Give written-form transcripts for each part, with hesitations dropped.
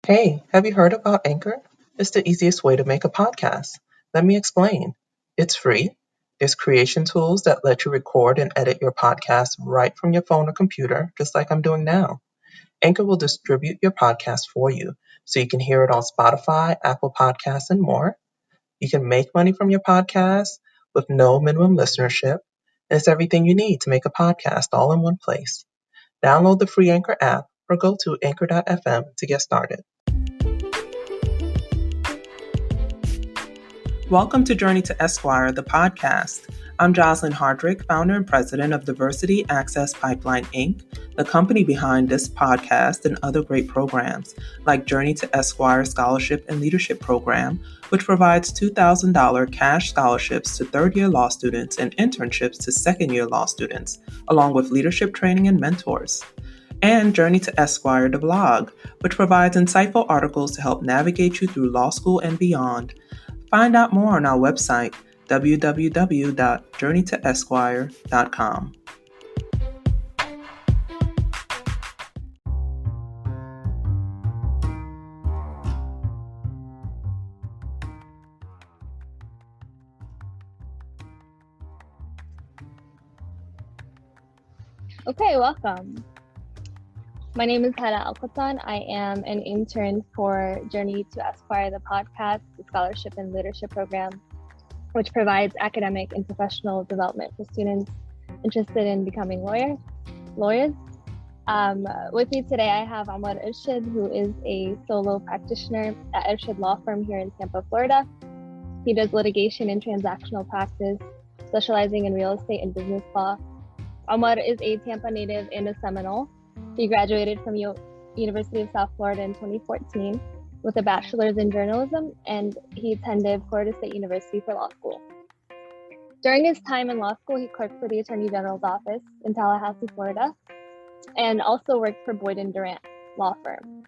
Hey, have you heard about Anchor? It's the easiest way to make a podcast. Let me explain. It's free. There's creation tools that let you record and edit your podcast right from your phone or computer, just like I'm doing now. Anchor will distribute your podcast for you, so you can hear it on Spotify, Apple Podcasts, and more. You can make money from your podcast with no minimum listenership, and it's everything you need to make a podcast all in one place. Download the free Anchor app or go to anchor.fm to get started. Welcome to Journey to Esquire, the podcast. I'm Jocelyn Hardrick, founder and president of Diversity Access Pipeline, Inc., the company behind this podcast and other great programs, like Journey to Esquire Scholarship and Leadership Program, which provides $2,000 cash scholarships to third-year law students and internships to second-year law students, along with leadership training and mentors. And Journey to Esquire, the blog, which provides insightful articles to help navigate you through law school and beyond. Find out more on our website, www.journeytoesquire.com. Okay, welcome. My name is Hala Alkattan. I am an intern for Journey to Esquire, the podcast, the scholarship and leadership program, which provides academic and professional development for students interested in becoming lawyers. With me today, I have Omar Erchid, who is a solo practitioner at Ercihid Law Firm here in Tampa, Florida. He does litigation and transactional practice, specializing in real estate and business law. Omar is a Tampa native and a Seminole. He graduated from University of South Florida in 2014 with a bachelor's in journalism, and he attended Florida State University for law school. During his time in law school, he clerked for the Attorney General's office in Tallahassee, Florida, and also worked for Boyd & Durant Law Firm.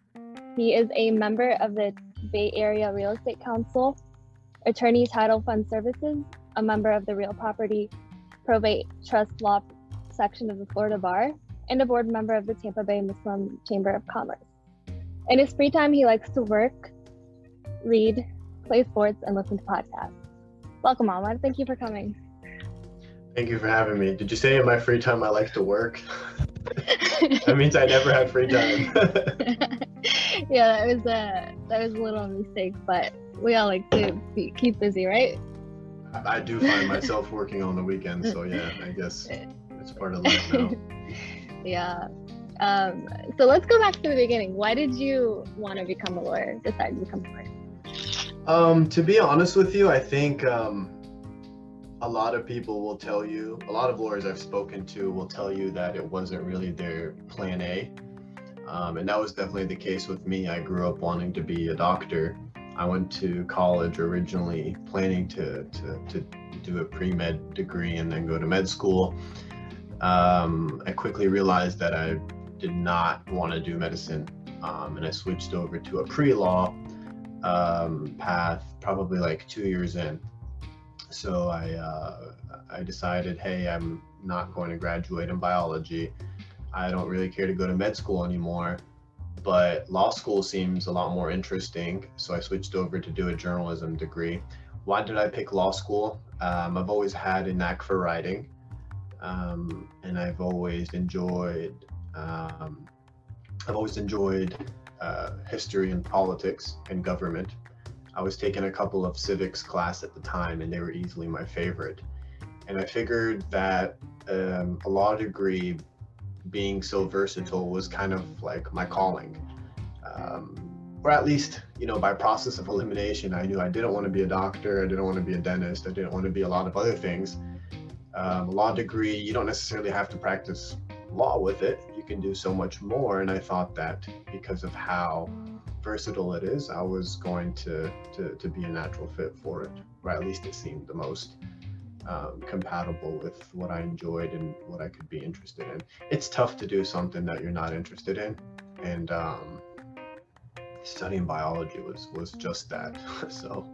He is a member of the Bay Area Real Estate Council, Attorney Title Fund Services, a member of the Real Property Probate Trust Law section of the Florida Bar, and a board member of the Tampa Bay Muslim Chamber of Commerce. In his free time, he likes to work, read, play sports, and listen to podcasts. Welcome, Omar. Thank you for coming. Thank you for having me. Did you say in my free time I like to work? That means I never had free time. Yeah, that was a little mistake, but we all like to keep busy, right? I do find myself working on the weekends, so yeah, I guess it's part of life now. Yeah. So let's go back to the beginning. Why did you want to become a lawyer, decide to become a lawyer? To be honest with you, I think a lot of people will tell you, a lot of lawyers I've spoken to will tell you that it wasn't really their plan A. And that was definitely the case with me. I grew up wanting to be a doctor. I went to college originally planning to do a pre-med degree and then go to med school. I quickly realized that I did not want to do medicine, and I switched over to a pre-law path probably like 2 years in. So I decided, hey, I'm not going to graduate in biology. I don't really care to go to med school anymore, but law school seems a lot more interesting. So I switched over to do a journalism degree. Why did I pick law school? I've always had a knack for writing. And I've always enjoyed history and politics and government. I was taking a couple of civics class at the time, and they were easily my favorite. And I figured that a law degree being so versatile was kind of like my calling. Or at least, by process of elimination, I knew I didn't want to be a doctor, I didn't want to be a dentist, I didn't want to be a lot of other things. A law degree, you don't necessarily have to practice law with it. You can do so much more. And I thought that because of how versatile it is, I was going to be a natural fit for it, or at least it seemed the most compatible with what I enjoyed and what I could be interested in. It's tough to do something that you're not interested in, and studying biology was just that. So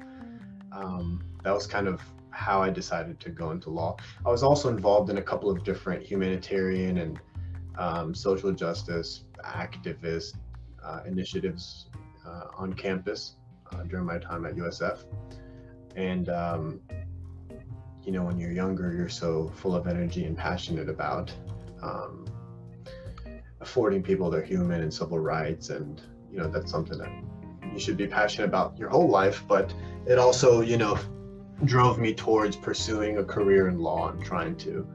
that was kind of how I decided to go into law. I was also involved in a couple of different humanitarian and social justice activist initiatives on campus during my time at USF. And, when you're younger, you're so full of energy and passionate about affording people their human and civil rights. And, that's something that you should be passionate about your whole life. But it also, drove me towards pursuing a career in law and trying to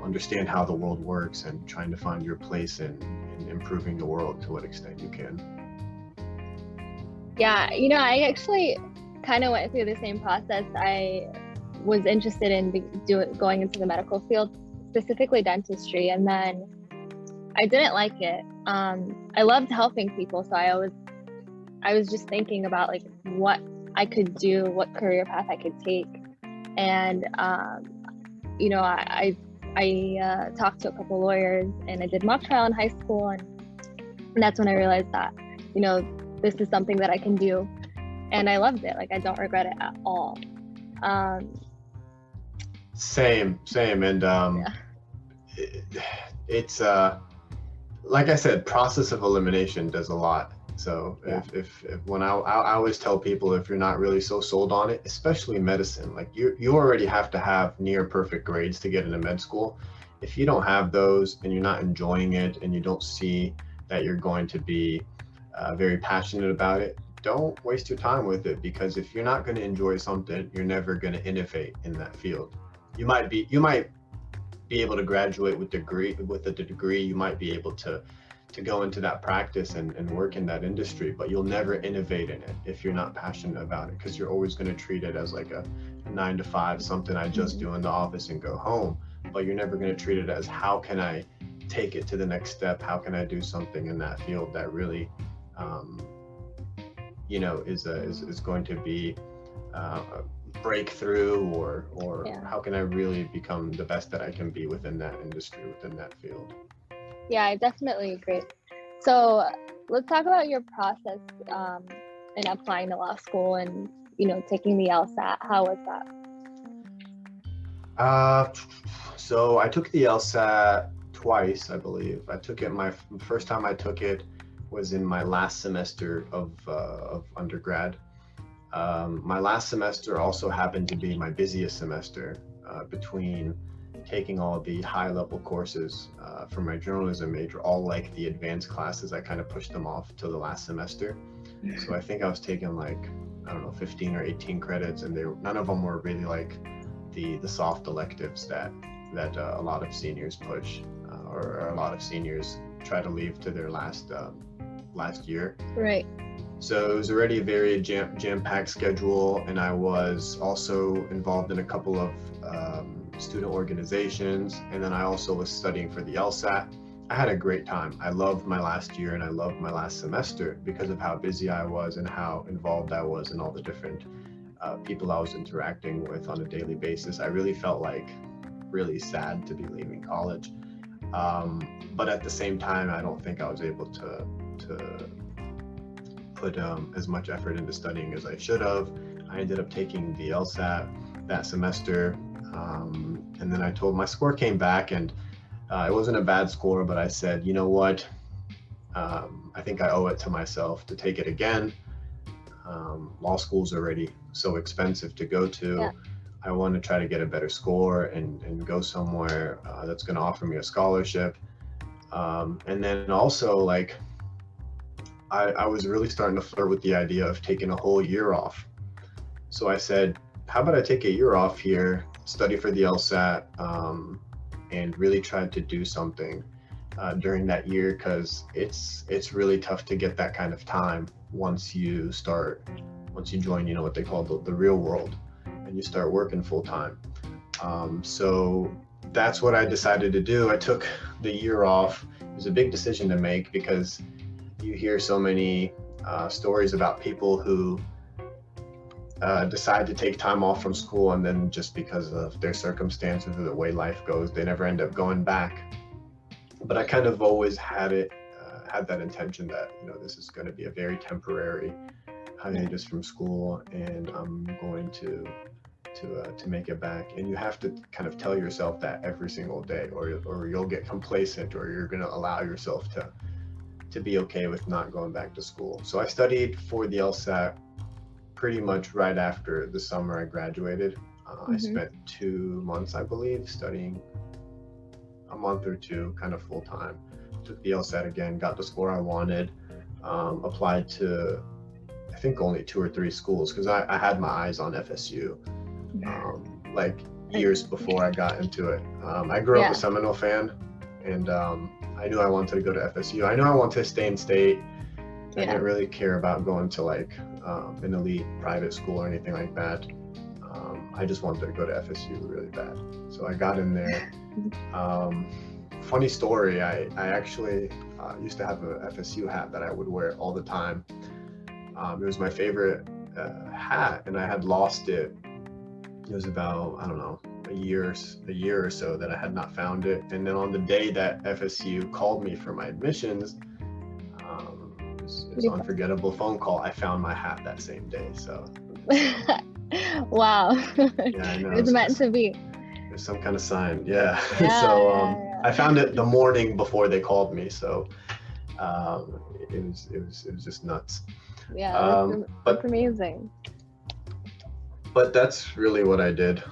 understand how the world works and trying to find your place in improving the world to what extent you can. Yeah, I actually kind of went through the same process. I was interested in going into the medical field, specifically dentistry, and then I didn't like it. I loved helping people, so I was just thinking about like what I could do, what career path I could take, and I talked to a couple lawyers, and I did mock trial in high school, and that's when I realized that this is something that I can do, and I loved it. Like, I don't regret it at all. Same, and it's like I said, process of elimination does a lot. So if when I always tell people, if you're not really so sold on it, especially medicine, like you already have to have near perfect grades to get into med school. If you don't have those and you're not enjoying it and you don't see that you're going to be very passionate about it, don't waste your time with it, because if you're not going to enjoy something, you're never going to innovate in that field. You might be able to graduate with a degree, you might be able to go into that practice and work in that industry, but you'll never innovate in it if you're not passionate about it, because you're always going to treat it as like a 9 to 5, something I just do in the office and go home. But you're never going to treat it as, how can I take it to the next step? How can I do something in that field that really, is going to be a breakthrough, or how can I really become the best that I can be within that industry, within that field? Yeah, I definitely agree. So let's talk about your process in applying to law school and, taking the LSAT. How was that? So I took the LSAT twice, I believe. I took it, my first time I took it was in my last semester of undergrad. My last semester also happened to be my busiest semester between taking all the high-level courses for my journalism major, all like the advanced classes. I kind of pushed them off to the last semester. So I think I was taking 15 or 18 credits, and none of them were really like the soft electives that a lot of seniors push, or a lot of seniors try to leave to their last year. Right. So it was already a very jam-packed schedule, and I was also involved in a couple of student organizations, and then I also was studying for the LSAT. I had a great time. I loved my last year and I loved my last semester because of how busy I was and how involved I was in all the different people I was interacting with on a daily basis. I really felt really sad to be leaving college, but at the same time, I don't think I was able to put as much effort into studying as I should have. I ended up taking the LSAT that semester, and then I told, my score came back, and it wasn't a bad score, but I said, you know what, I think I owe it to myself to take it again. Law school's already so expensive to go to. Yeah. I want to try to get a better score and go somewhere that's going to offer me a scholarship. And then also, I was really starting to flirt with the idea of taking a whole year off. So I said, how about I take a year off here, study for the LSAT, and really try to do something during that year, because it's really tough to get that kind of time once you join, what they call the real world, and you start working full time. So that's what I decided to do. I took the year off. It was a big decision to make, because you hear so many stories about people who decide to take time off from school, and then just because of their circumstances or the way life goes, they never end up going back. But I kind of always had that intention that, this is going to be a very temporary hiatus from school, and I'm going to make it back. And you have to kind of tell yourself that every single day, or you'll get complacent, or you're going to allow yourself to be okay with not going back to school. So I studied for the LSAT pretty much right after the summer I graduated. I spent 2 months, I believe, studying, a month or two, kind of full time. Took the LSAT again, got the score I wanted, applied to, I think, only 2 or 3 schools, because I had my eyes on FSU, like years before I got into it. I grew up a Seminole fan, and I knew I wanted to go to FSU. I knew I wanted to stay in state. I didn't really care about going to like an elite private school or anything like that. I just wanted to go to FSU really bad. So I got in there. Funny story, I actually used to have a FSU hat that I would wear all the time. It was my favorite hat, and I had lost it. It was about, I don't know, a year or so that I had not found it. And then on the day that FSU called me for my admissions, it was an unforgettable phone call. I found my hat that same day. So wow. Yeah, I know. It was meant to be. There's some kind of sign. I found it the morning before they called me. So it was just nuts. Yeah, that's amazing. But that's really what I did.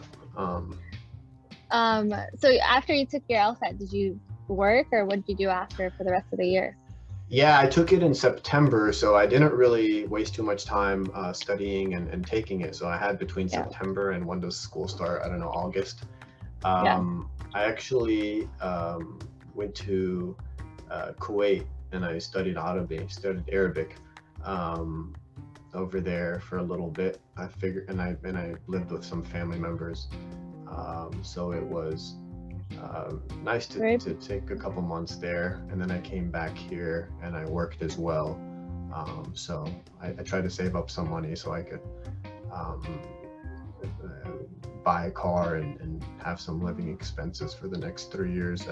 So after you took your LSAT, did you work, or what did you do after for the rest of the year? Yeah, I took it in September, so I didn't really waste too much time studying and taking it. So I had between September and when does school start? I don't know, August. I actually went to Kuwait, and I studied Arabic over there for a little bit. I figured, and I lived with some family members. So it was nice to take a couple months there, and then I came back here and I worked as well. So I tried to save up some money so I could buy a car and have some living expenses for the next 3 years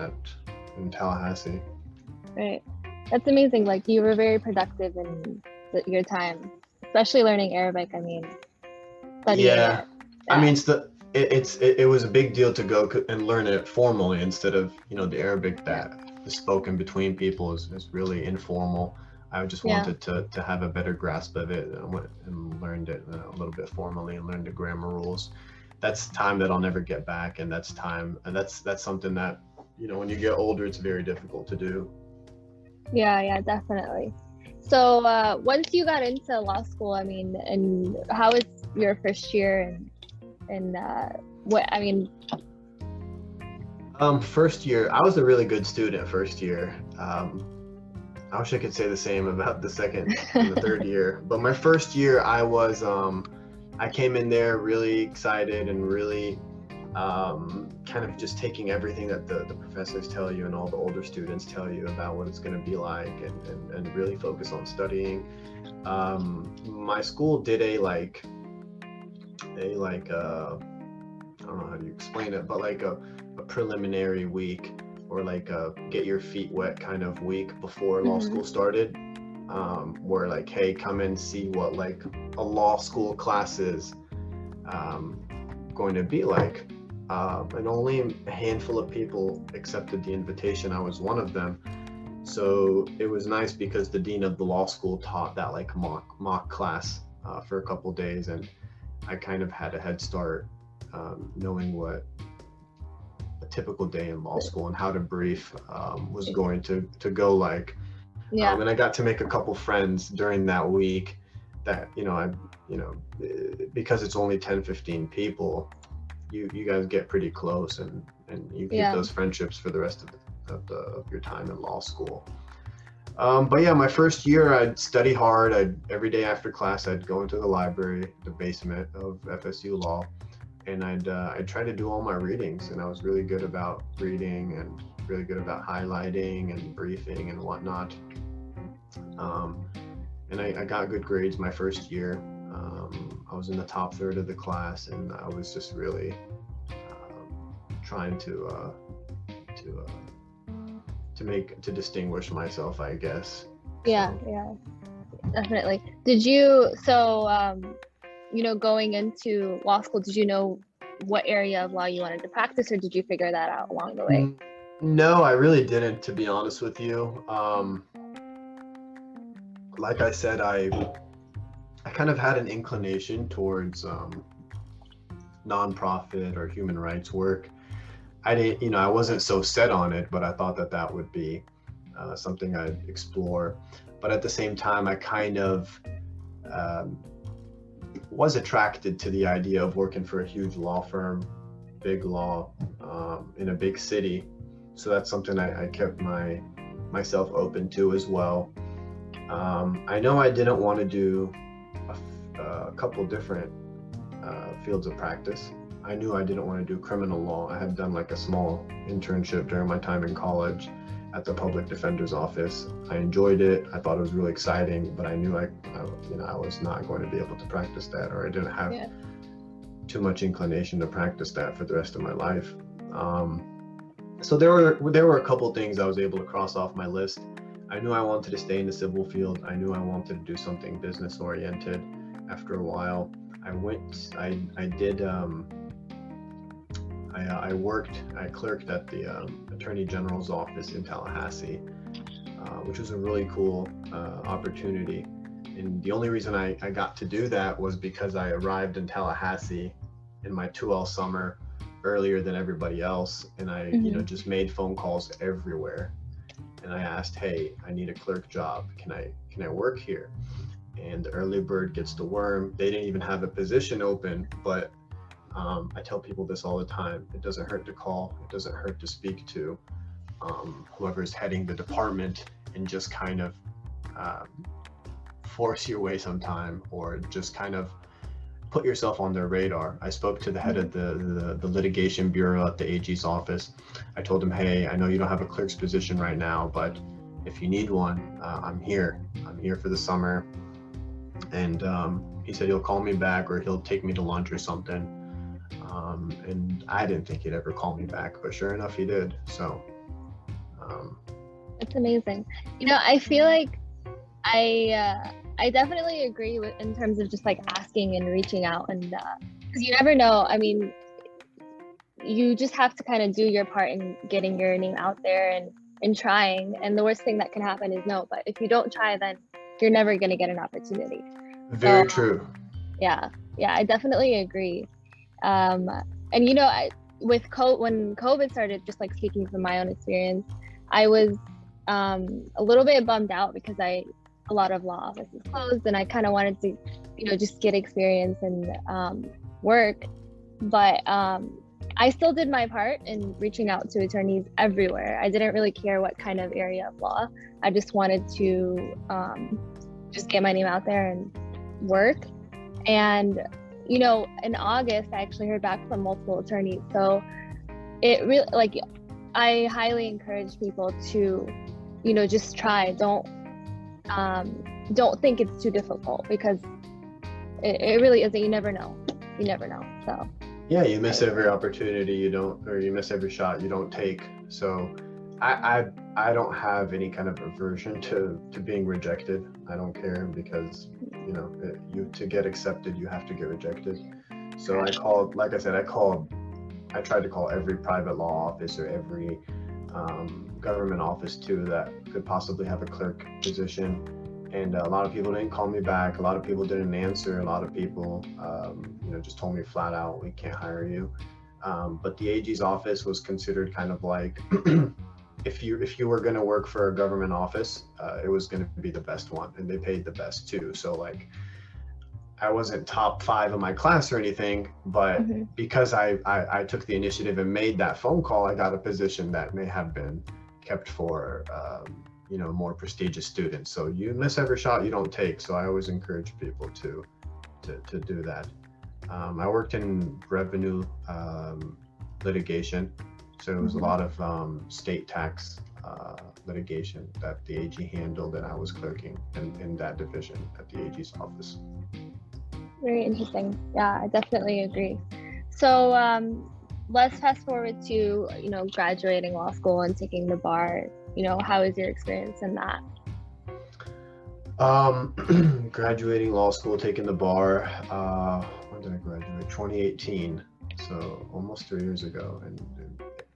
in Tallahassee. Right, that's amazing. Like, you were very productive in your time, especially learning Arabic. I mean, studying it. I mean, it was a big deal to go and learn it formally instead of, the Arabic that is spoken between people is really informal. I just wanted to have a better grasp of it, and went and learned it a little bit formally and learned the grammar rules. That's time that I'll never get back, and that's something that, when you get older, it's very difficult to do. Yeah, definitely. So once you got into law school, I mean, and how was your first year, and first year, I was a really good student first year. I wish I could say the same about the second and the third year, but my first year I came in there really excited and really kind of just taking everything that the professors tell you and all the older students tell you about what it's going to be like, and really focus on studying. My school did I don't know how to explain it, but like a preliminary week, or like a get your feet wet kind of week before law school started, where like, hey, come and see what like a law school class is going to be like. And only a handful of people accepted the invitation. I was one of them. So it was nice because the dean of the law school taught that like mock class for a couple days, and I kind of had a head start knowing what a typical day in law school and how to brief was going to go like. And I got to make a couple friends during that week that, because it's only 10-15 people, you guys get pretty close, and you keep those friendships for the rest of your time in law school. But yeah, my first year I'd study hard. Every day after class I'd go into the library, the basement of FSU Law, and I'd try to do all my readings, and I was really good about reading and really good about highlighting and briefing and whatnot. And I got good grades my first year. I was in the top third of the class, and I was just really trying to distinguish myself, I guess. Yeah, definitely. Did you, going into law school, did you know what area of law you wanted to practice, or did you figure that out along the way? No, I really didn't, to be honest with you. like I said, I kind of had an inclination towards nonprofit or human rights work. I didn't, I wasn't so set on it, but I thought that that would be something I'd explore. But at the same time, I kind of was attracted to the idea of working for a huge law firm, big law, in a big city. So that's something I kept myself open to as well. I know I didn't want to do a couple different fields of practice. I knew I didn't want to do criminal law. I had done like a small internship during my time in college at the public defender's office. I enjoyed it. I thought it was really exciting, but I knew I was not going to be able to practice that, or I didn't have too much inclination to practice that for the rest of my life. So there were a couple things I was able to cross off my list. I knew I wanted to stay in the civil field. I knew I wanted to do something business oriented. After a while, I clerked at the Attorney General's office in Tallahassee, which was a really cool opportunity. And the only reason I got to do that was because I arrived in Tallahassee in my 2L summer earlier than everybody else. And I just made phone calls everywhere. And I asked, hey, I need a clerk job. Can I work here? And the early bird gets the worm. They didn't even have a position open, but I tell people this all the time. It doesn't hurt to call. It doesn't hurt to speak to whoever's heading the department and just kind of force your way sometime, or just kind of put yourself on their radar. I spoke to the head of the litigation bureau at the AG's office. I told him, hey, I know you don't have a clerk's position right now, but if you need one, I'm here. I'm here for the summer. And he said he'll call me back, or he'll take me to lunch or something. And I didn't think he'd ever call me back, but sure enough, he did. So it's amazing. I feel like I definitely agree with in terms of just like asking and reaching out, and because you never know. I mean, you just have to kind of do your part in getting your name out there and trying. And the worst thing that can happen is no. But if you don't try, then you're never going to get an opportunity. Very true. Yeah, I definitely agree. And when COVID started, just like speaking from my own experience, I was a little bit bummed out because a lot of law offices closed, and I kind of wanted to, just get experience and work. But I still did my part in reaching out to attorneys everywhere. I didn't really care what kind of area of law. I just wanted to just get my name out there and work. And in August, I actually heard back from multiple attorneys. So it really, I highly encourage people to, just try. Don't think it's too difficult, because it really isn't. You never know. So yeah, you miss every opportunity you miss every shot you don't take. So I don't have any kind of aversion to being rejected. I don't care, because to get accepted, you have to get rejected. So I tried to call every private law office, or every government office too, that could possibly have a clerk position. And a lot of people didn't call me back. A lot of people didn't answer. A lot of people, just told me flat out, we can't hire you. But the AG's office was considered kind of like, if you were going to work for a government office, it was going to be the best one, and they paid the best too. So I wasn't top 5 in my class or anything, but because I took the initiative and made that phone call, I got a position that may have been kept for more prestigious students. So you miss every shot you don't take. So I always encourage people to do that. I worked in revenue litigation. So it was a lot of state tax litigation that the AG handled, and I was clerking in that division at the AG's office. Very interesting. Yeah, I definitely agree. So let's fast forward to, graduating law school and taking the bar. How is your experience in that? Graduating law school, taking the bar, when did I graduate? 2018. So almost 3 years ago, and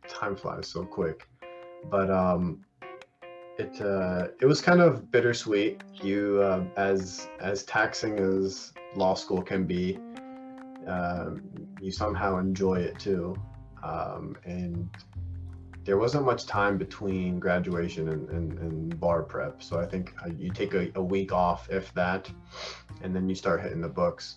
time flies so quick. But It was kind of bittersweet. You as taxing as law school can be, you somehow enjoy it too, and there wasn't much time between graduation and bar prep, so I think you take a week off, if that, and then you start hitting the books.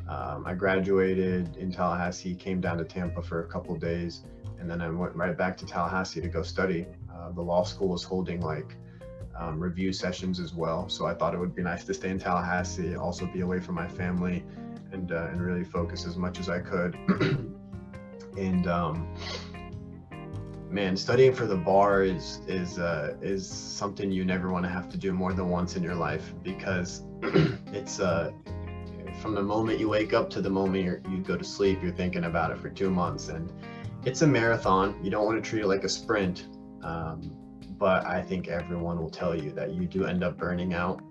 I graduated in Tallahassee, came down to Tampa for a couple of days, and then I went right back to Tallahassee to go study. The law school was holding like review sessions as well, so I thought it would be nice to stay in Tallahassee, also be away from my family, and really focus as much as I could. And man, studying for the bar is something you never want to have to do more than once in your life, because it's from the moment you wake up to the moment you go to sleep, you're thinking about it for 2 months, and it's a marathon. You don't want to treat it like a sprint, but I think everyone will tell you that you do end up burning out,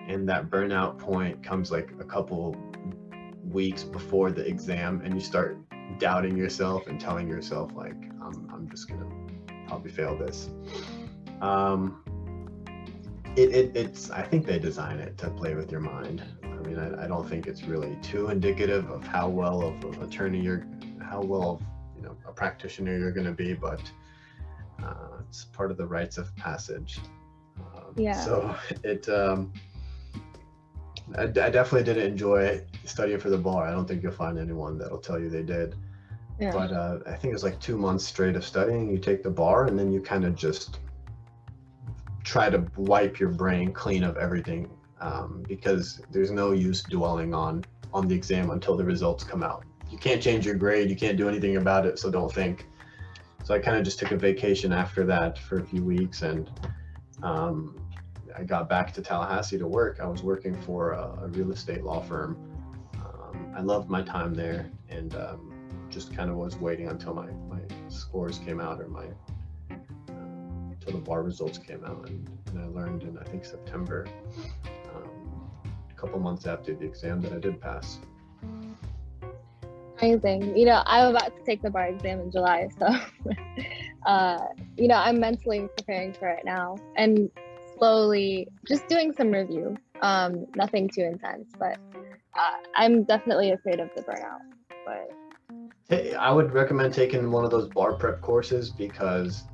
and that burnout point comes like a couple weeks before the exam, and you start doubting yourself and telling yourself like, I'm just gonna probably fail this. It's I think they design it to play with your mind. I mean, I don't think it's really too indicative of how well of an attorney how well of a practitioner you're going to be, but it's part of the rites of passage. So I definitely didn't enjoy studying for the bar. I don't think you'll find anyone that'll tell you they did. Yeah. But I think it was like 2 months straight of studying. You take the bar, and then you kind of just try to wipe your brain clean of everything, because there's no use dwelling on the exam until the results come out. You can't change your grade, you can't do anything about it, so don't think. So I kind of just took a vacation after that for a few weeks, and I got back to Tallahassee to work. I was working for a real estate law firm. I loved my time there, and just kind of was waiting until my scores came out, or until the bar results came out, and I learned in, I think, September, a couple months after the exam, that I did pass. Amazing. I'm about to take the bar exam in July, so I'm mentally preparing for it now, and slowly just doing some review. Nothing too intense, but I'm definitely afraid of the burnout. But hey, I would recommend taking one of those bar prep courses, because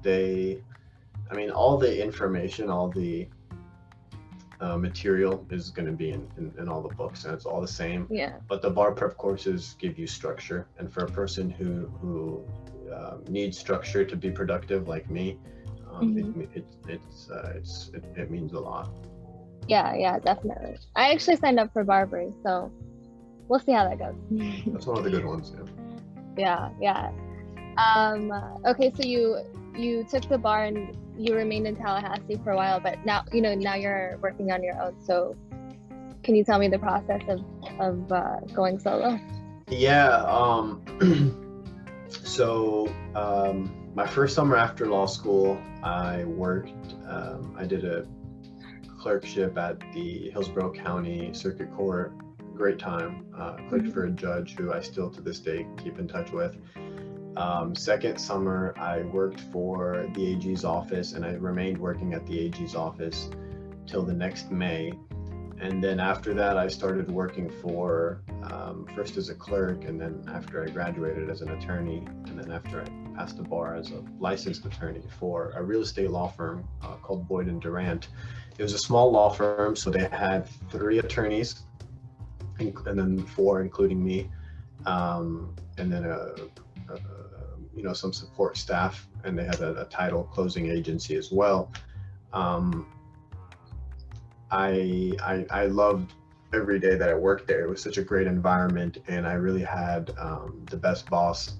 all the information, all the material is going to be in all the books, and it's all the same. Yeah. But the bar prep courses give you structure, and for a person who needs structure to be productive, like me, it means a lot. Yeah, definitely. I actually signed up for Barbary, so we'll see how that goes. That's one of the good ones. Yeah. Okay, so you took the bar and you remained in Tallahassee for a while, but now you're working on your own. So can you tell me the process of going solo? Yeah. My first summer after law school, I worked. I did a clerkship at the Hillsborough County Circuit Court. Great time. Clerked for a judge who I still to this day keep in touch with. Second summer, I worked for the AG's office, and I remained working at the AG's office till the next May. And then after that, I started working for, first as a clerk, and then after I graduated as an attorney, and then after I passed the bar as a licensed attorney for a real estate law firm called Boyd & Durant. It was a small law firm, so they had 3 attorneys, and then 4, including me, and then some support staff, and they had a title closing agency as well. I loved every day that I worked there. It was such a great environment, and I really had the best boss.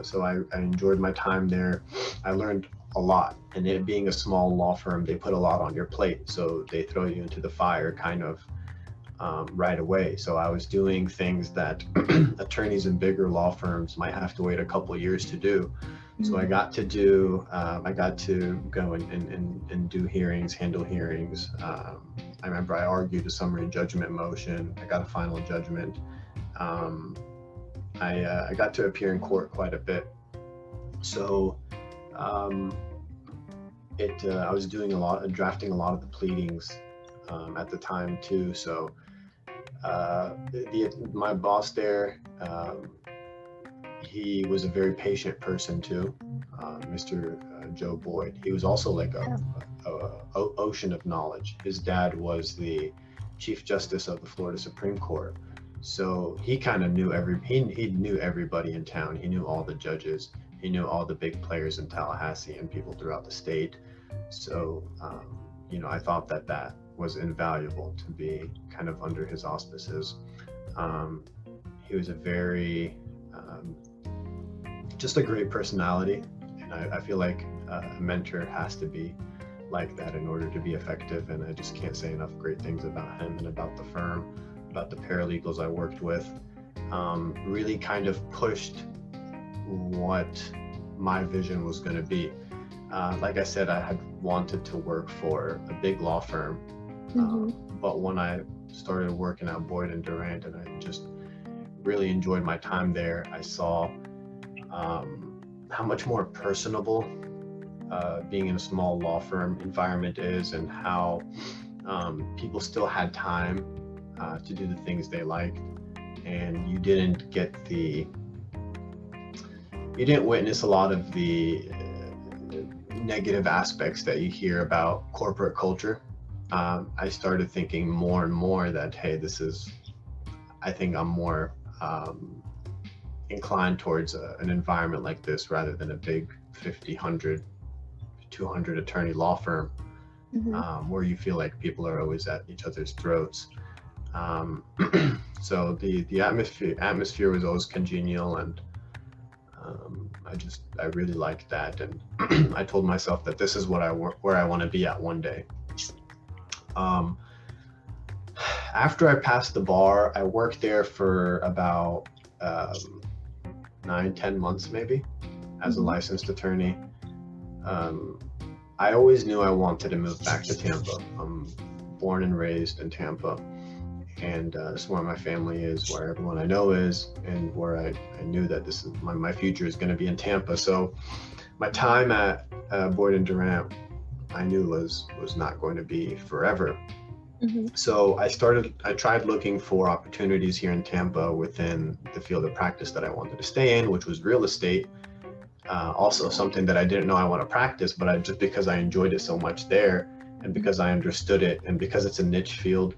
So I enjoyed my time there. I learned a lot, and it being a small law firm, they put a lot on your plate, so they throw you into the fire kind of right away. So I was doing things that attorneys in bigger law firms might have to wait a couple of years to do. So I got to go and do hearings, handle hearings. I remember I argued a summary judgment motion. I got a final judgment. I got to appear in court quite a bit. So I was drafting a lot of the pleadings at the time too. So my boss there, he was a very patient person too, Mr. Joe Boyd. He was also like a ocean of knowledge. His dad was the Chief Justice of the Florida Supreme Court, so he kind of knew he knew everybody in town. He knew all the judges. He knew all the big players in Tallahassee and people throughout the state. So, I thought that was invaluable to be kind of under his auspices. He was a very, just a great personality. And I feel like a mentor has to be like that in order to be effective. And I just can't say enough great things about him and about the firm, about the paralegals I worked with. Really kind of pushed what my vision was going to be. Like I said, I had wanted to work for a big law firm, but when I started working at Boyd and Durant, and I just really enjoyed my time there, I saw how much more personable being in a small law firm environment is, and how people still had time to do the things they liked, and you didn't witness a lot of the negative aspects that you hear about corporate culture. I started thinking more and more that, hey, I think I'm more inclined towards an environment like this rather than a big 50, 100, 200 attorney law firm, where you feel like people are always at each other's throats. So the atmosphere was always congenial, and I really liked that, and I told myself that this is where I want to be at one day. After I passed the bar, I worked there for about 9-10 months maybe as a licensed attorney. I always knew I wanted to move back to Tampa. I'm born and raised in Tampa, and this is where my family is, where everyone I know is, and where I knew that this is my future is going to be in Tampa. So my time at Boyd and Durant, I knew was not going to be forever. So I tried looking for opportunities here in Tampa within the field of practice that I wanted to stay in, which was real estate. Also something that I didn't know I want to practice, but just because I enjoyed it so much there, and because I understood it, and because it's a niche field,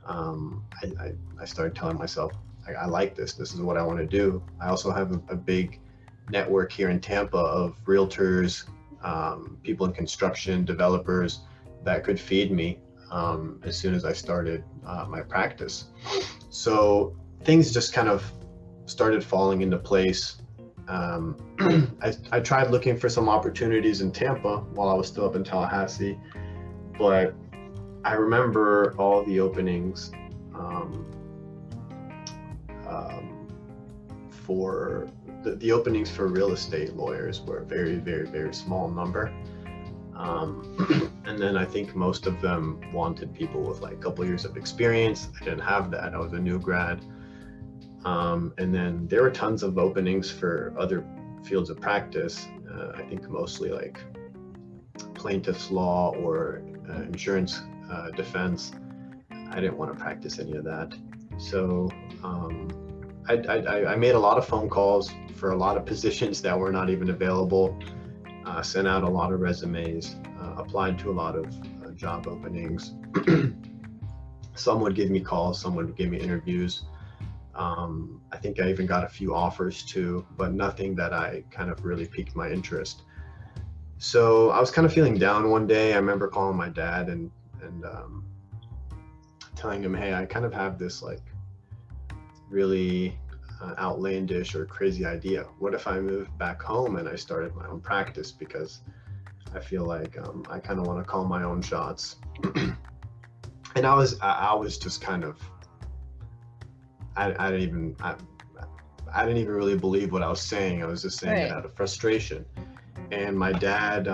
I started telling myself, I like this is what I want to do. I also have a big network here in Tampa of realtors, people in construction, developers that could feed me as soon as I started my practice. So things just kind of started falling into place. I tried looking for some opportunities in Tampa while I was still up in Tallahassee, but I remember all the openings for the openings for real estate lawyers were a very, very, very small number. And then I think most of them wanted people with like a couple years of experience. I didn't have that. I was a new grad. And then there were tons of openings for other fields of practice. I think mostly like plaintiff's law or insurance defense. I didn't want to practice any of that. So I made a lot of phone calls for a lot of positions that were not even available, sent out a lot of resumes, applied to a lot of job openings. Some would give me calls, some would give me interviews. I think I even got a few offers too, but nothing that I kind of really piqued my interest. So I was kind of feeling down one day. I remember calling my dad and telling him, hey, I kind of have this like really outlandish or crazy idea. What if I moved back home and I started my own practice? Because I feel like I kind of want to call my own shots. And I was just kind of, I didn't even really believe what I was saying. I was just saying it out of frustration. And my dad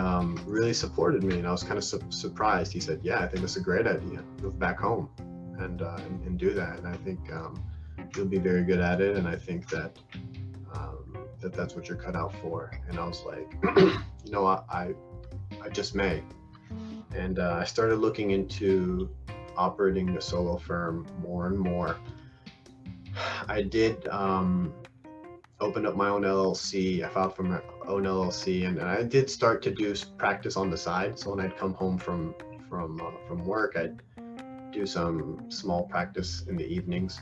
really supported me, and I was kind of surprised. He said, yeah, I think that's a great idea. Move back home and do that. And I think you'll be very good at it. And I think that that's what you're cut out for. And I was like, you know what, I just may. And I started looking into operating a solo firm more and more. I did open up my own LLC. I filed for my own LLC, and I did start to do practice on the side. So when I'd come home from work, I'd do some small practice in the evenings.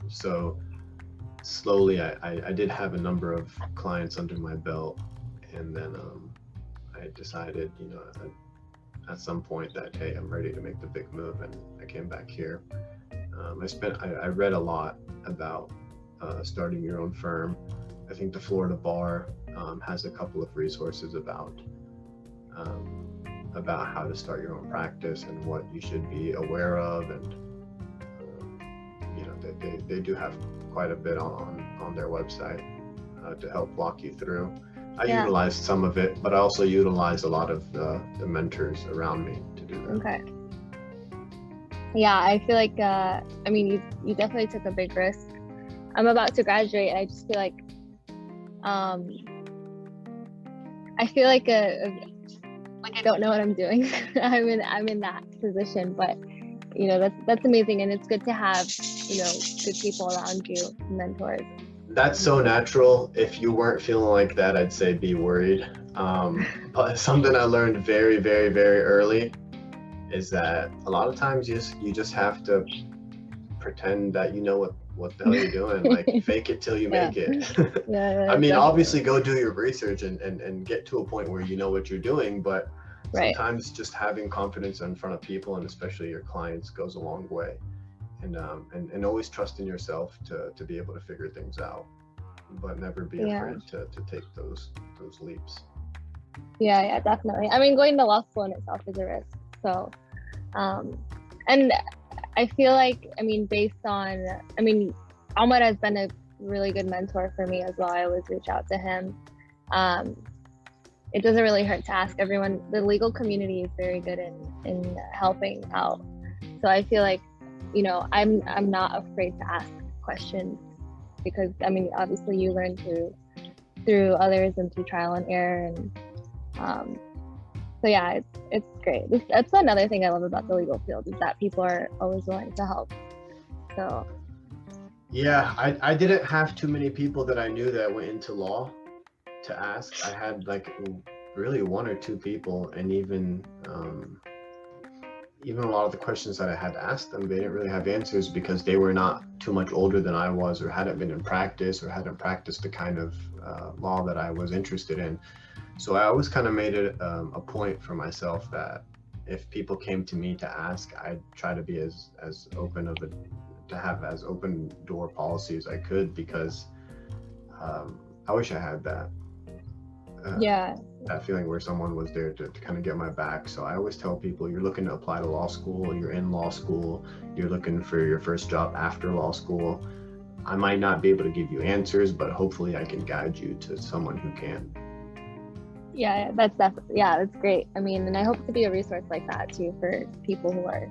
So slowly, I did have a number of clients under my belt, and then I decided, at some point that, hey, I'm ready to make the big move, and I came back here. I read a lot about starting your own firm. I think the Florida Bar has a couple of resources about how to start your own practice and what you should be aware of, and they do have quite a bit on their website to help walk you through. I utilized some of it, but I also utilized a lot of the mentors around me to do that. Okay. Yeah, I feel like, you definitely took a big risk. I'm about to graduate, and I just feel like, I don't know what I'm doing. I'm in that position, but that's amazing, and it's good to have good people around you, mentors. That's so natural. If you weren't feeling like that, I'd say be worried. But something I learned very, very, very early is that a lot of times you just have to pretend that you know what the hell you're doing. Like fake it till you make it. I mean, obviously go do your research and get to a point where you know what you're doing, but sometimes just having confidence in front of people, and especially your clients, goes a long way. And always trust in yourself to be able to figure things out, but never be afraid to take those leaps. Yeah, definitely. I mean, going to law school in itself is a risk. So, and I feel like, Omar has been a really good mentor for me as well. I always reach out to him. It doesn't really hurt to ask. Everyone, the legal community is very good in helping out. So I feel like, I'm not afraid to ask questions, because obviously you learn through others and through trial and error, and so yeah, it's great. That's another thing I love about the legal field, is that people are always willing to help. So yeah, I didn't have too many people that I knew that went into law to ask. I had like really one or two people, and even a lot of the questions that I had asked them, they didn't really have answers, because they were not too much older than I was, or hadn't been in practice, or hadn't practiced the kind of law that I was interested in. So I always kind of made it a point for myself that if people came to me to ask, I'd try to be as open to have as open door policy as I could, because I wish I had that. That feeling where someone was there to kind of get my back. So I always tell people, you're looking to apply to law school, you're in law school, you're looking for your first job after law school. I might not be able to give you answers, but hopefully I can guide you to someone who can. Yeah, that's definitely, that's great. And I hope to be a resource like that too, for people who are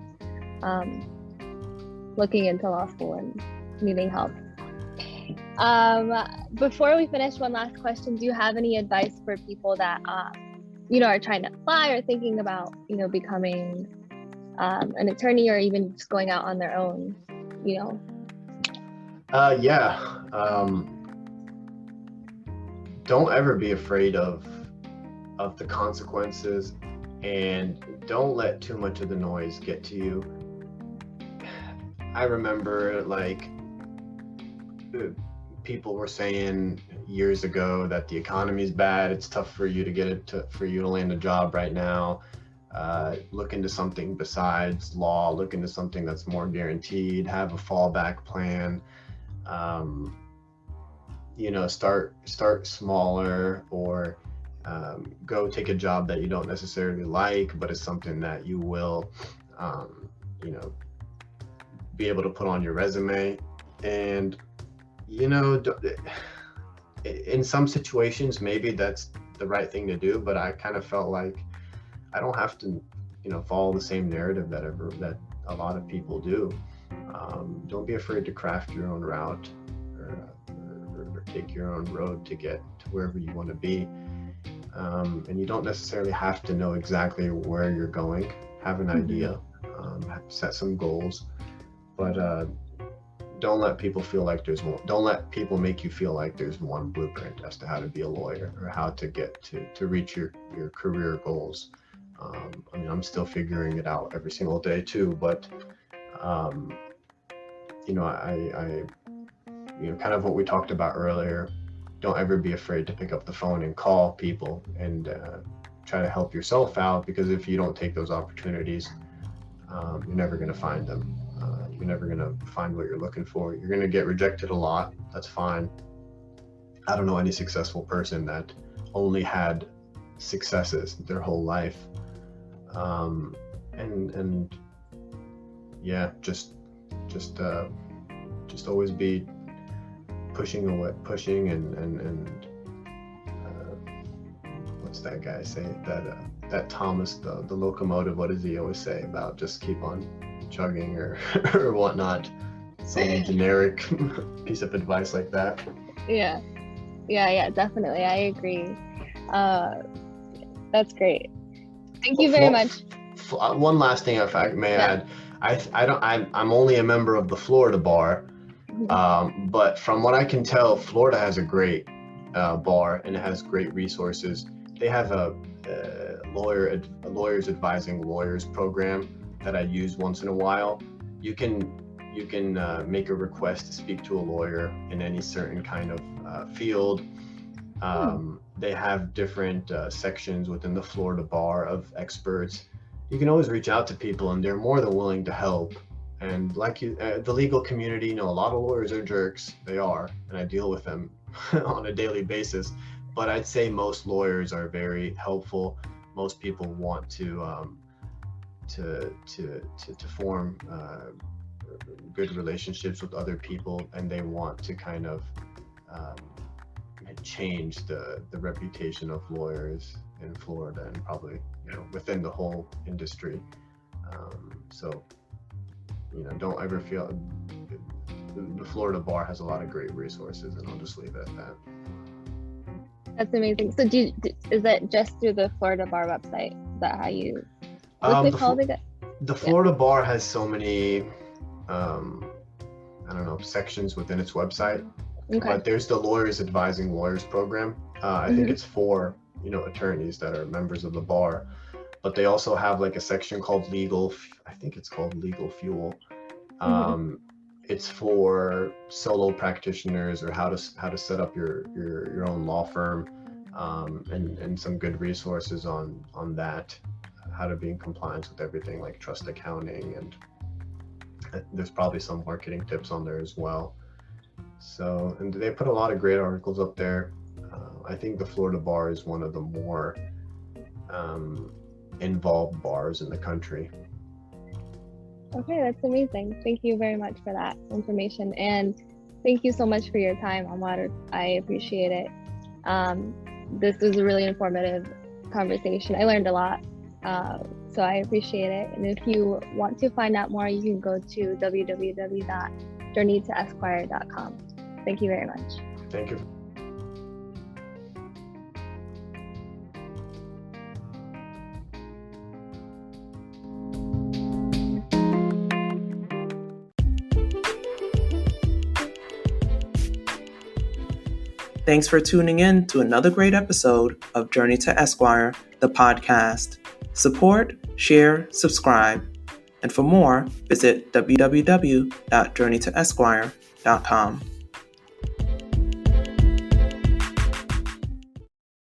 looking into law school and needing help. Before we finish, one last question. Do you have any advice for people that are trying to apply, or thinking about becoming an attorney, or even just going out on their own? Don't ever be afraid of the consequences, and don't let too much of the noise get to you. I remember people were saying years ago that the economy is bad, it's tough for you to land a job right now. Look into something besides law, look into something that's more guaranteed, have a fallback plan. Start smaller, or go take a job that you don't necessarily like, but it's something that you will be able to put on your resume. And in some situations maybe that's the right thing to do, but I kind of felt like I don't have to follow the same narrative that a lot of people do. Don't be afraid to craft your own route, or take your own road to get to wherever you want to be. And you don't necessarily have to know exactly where you're going. Have an idea, set some goals, but don't let people feel like there's one. Don't let people make you feel like there's one blueprint as to how to be a lawyer or how to get to reach your career goals. I mean, I'm still figuring it out every single day too, but you know, I you know, kind of what we talked about earlier. Don't ever be afraid to pick up the phone and call people and try to help yourself out, because if you don't take those opportunities, you're never going to find them. You're never going to find what you're looking for. You're going to get rejected a lot. That's fine. I don't know any successful person that only had successes their whole life. And yeah, just always be pushing and what's that guy say, that Thomas, the locomotive, what does he always say about just keep on chugging or or whatnot? Some generic piece of advice like that. Yeah, definitely, I agree. That's great. Thank you very much. One last thing, if I may add, I'm only a member of the Florida bar, but from what I can tell, Florida has a great bar and it has great resources. They have a lawyers advising lawyers program that I use once in a while. You can make a request to speak to a lawyer in any certain kind of field. They have different sections within the Florida bar of experts. You can always reach out to people and they're more than willing to help. And like the legal community, you know, a lot of lawyers are jerks. They are, and I deal with them on a daily basis. But I'd say most lawyers are very helpful. Most people want to form good relationships with other people, and they want to kind of change the reputation of lawyers in Florida and probably, you know, within the whole industry. So, you know, don't ever feel the Florida bar has a lot of great resources, and I'll just leave it at that. That's amazing. So is that just through the Florida bar website? Is that how you, what's it called again? The Florida bar has so many, I don't know, sections within its website. Okay. But there's the Lawyers Advising Lawyers program. I think it's for, you know, attorneys that are members of the bar. But they also have like a section called Legal, I think it's called Legal Fuel. It's for solo practitioners, or how to set up your own law firm, and some good resources on that, how to be in compliance with everything like trust accounting, and there's probably some marketing tips on there as well. So, and they put a lot of great articles up there. I think the Florida bar is one of the more involved bars in the country. Okay, that's amazing. Thank you very much for that information, and thank you so much for your time, Omar. I appreciate it. This was a really informative conversation. I learned a lot, so I appreciate it. And if you want to find out more, you can go to www.journeytoesquire.com. Thank you very much. Thank you. Thanks for tuning in to another great episode of Journey to Esquire, the podcast. Support, share, subscribe. And for more, visit www.journeytoesquire.com.